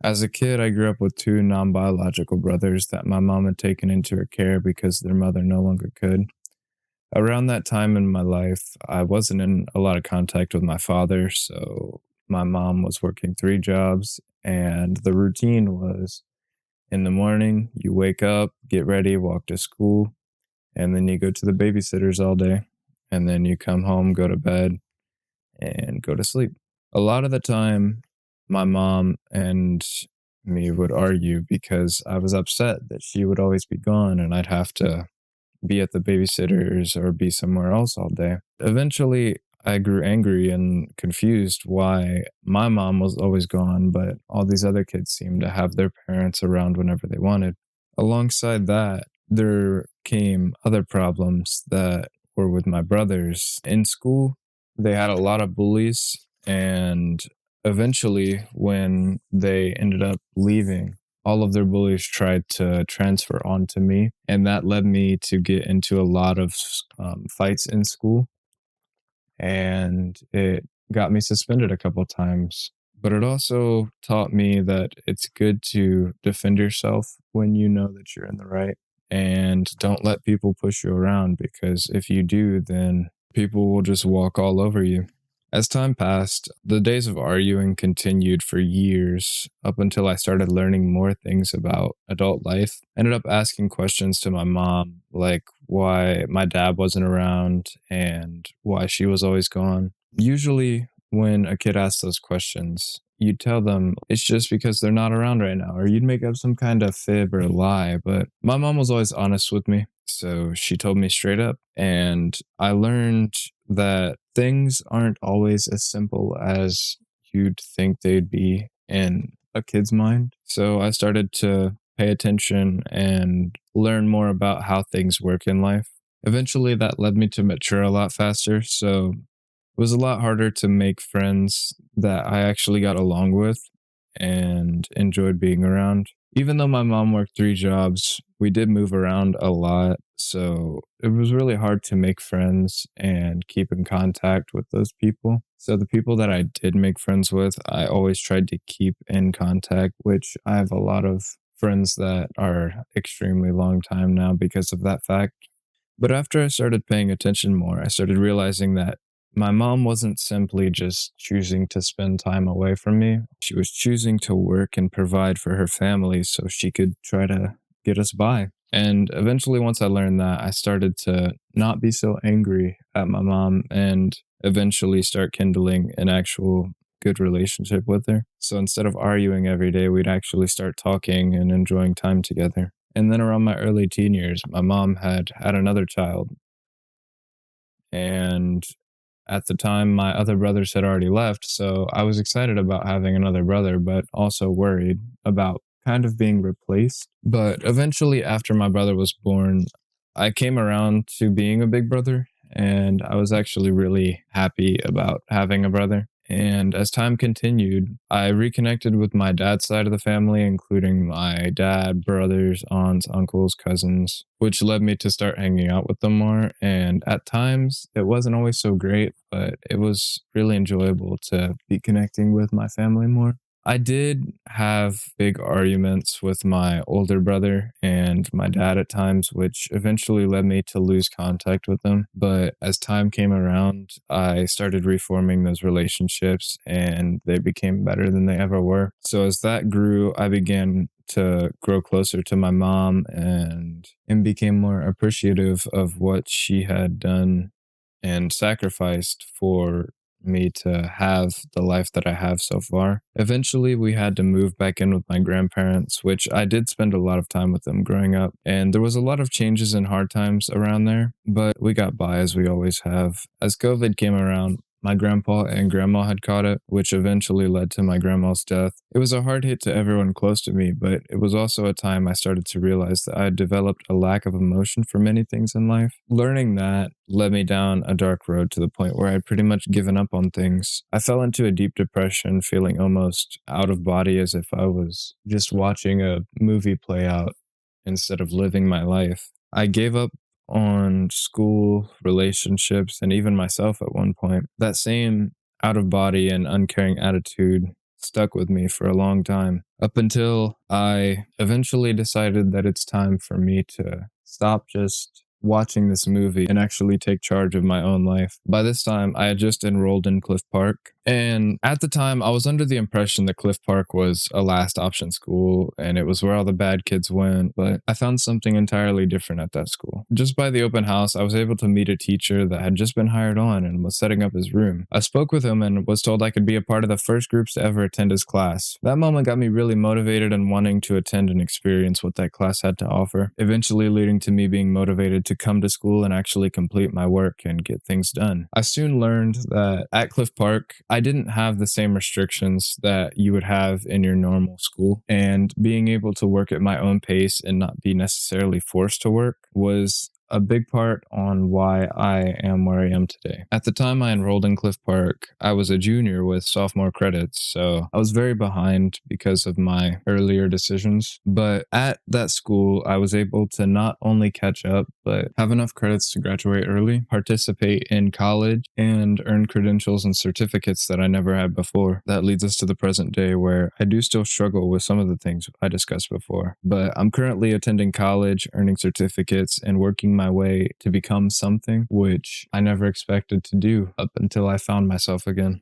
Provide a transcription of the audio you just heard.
As a kid, I grew up with two non biological brothers that my mom had taken into her care because their mother no longer could. Around that time in my life, I wasn't in a lot of contact with my father, so my mom was working three jobs, and the routine was in the morning, you wake up, get ready, walk to school, and then you go to the babysitters all day, and then you come home, go to bed, and go to sleep. A lot of the time, my mom and me would argue because I was upset that she would always be gone and I'd have to be at the babysitter's or be somewhere else all day. Eventually, I grew angry and confused why my mom was always gone, but all these other kids seemed to have their parents around whenever they wanted. Alongside that, there came other problems that were with my brothers. In school, they had a lot of bullies, and eventually, when they ended up leaving, all of their bullies tried to transfer onto me, and that led me to get into a lot of fights in school, and it got me suspended a couple times. But it also taught me that it's good to defend yourself when you know that you're in the right, and don't let people push you around because if you do, then people will just walk all over you. As time passed, the days of arguing continued for years up until I started learning more things about adult life. I ended up asking questions to my mom, like why my dad wasn't around and why she was always gone. Usually, when a kid asks those questions, you tell them it's just because they're not around right now, or you'd make up some kind of fib or lie. But my mom was always honest with me. So she told me straight up. And I learned that things aren't always as simple as you'd think they'd be in a kid's mind. So I started to pay attention and learn more about how things work in life. Eventually, that led me to mature a lot faster. So it was a lot harder to make friends that I actually got along with and enjoyed being around. Even though my mom worked three jobs, we did move around a lot. So it was really hard to make friends and keep in contact with those people. So the people that I did make friends with, I always tried to keep in contact, which I have a lot of friends that are extremely long time now because of that fact. But after I started paying attention more, I started realizing that my mom wasn't simply just choosing to spend time away from me. She was choosing to work and provide for her family so she could try to get us by. And eventually, once I learned that, I started to not be so angry at my mom and eventually start kindling an actual good relationship with her. So instead of arguing every day, we'd actually start talking and enjoying time together. And then around my early teen years, my mom had had another child. And at the time, my other brothers had already left. So I was excited about having another brother, but also worried about kind of being replaced. But eventually, after my brother was born, I came around to being a big brother. And I was actually really happy about having a brother. And as time continued, I reconnected with my dad's side of the family, including my dad, brothers, aunts, uncles, cousins, which led me to start hanging out with them more. And at times, it wasn't always so great, but it was really enjoyable to be connecting with my family more. I did have big arguments with my older brother and my dad at times, which eventually led me to lose contact with them. But as time came around, I started reforming those relationships and they became better than they ever were. So as that grew, I began to grow closer to my mom and became more appreciative of what she had done and sacrificed for me to have the life that I have so far. Eventually, we had to move back in with my grandparents, which I did spend a lot of time with them growing up. And there was a lot of changes and hard times around there, but we got by as we always have. As COVID came around, my grandpa and grandma had caught it, which eventually led to my grandma's death. It was a hard hit to everyone close to me, but it was also a time I started to realize that I had developed a lack of emotion for many things in life. Learning that led me down a dark road to the point where I'd pretty much given up on things. I fell into a deep depression, feeling almost out of body as if I was just watching a movie play out instead of living my life. I gave up on school, relationships, and even myself at one point. That same out of body and uncaring attitude stuck with me for a long time, up until I eventually decided that it's time for me to stop just watching this movie and actually take charge of my own life. By this time, I had just enrolled in Cliff Park. And at the time, I was under the impression that Cliff Park was a last option school and it was where all the bad kids went. But I found something entirely different at that school. Just by the open house, I was able to meet a teacher that had just been hired on and was setting up his room. I spoke with him and was told I could be a part of the first groups to ever attend his class. That moment got me really motivated and wanting to attend and experience what that class had to offer, eventually leading to me being motivated to come to school and actually complete my work and get things done. I soon learned that at Cliff Park, I didn't have the same restrictions that you would have in your normal school, and being able to work at my own pace and not be necessarily forced to work was a big part on why I am where I am today. At the time I enrolled in Cliff Park, I was a junior with sophomore credits, so I was very behind because of my earlier decisions. But at that school, I was able to not only catch up, but have enough credits to graduate early, participate in college, and earn credentials and certificates that I never had before. That leads us to the present day where I do still struggle with some of the things I discussed before. But I'm currently attending college, earning certificates, and working my way to become something which I never expected to do up until I found myself again.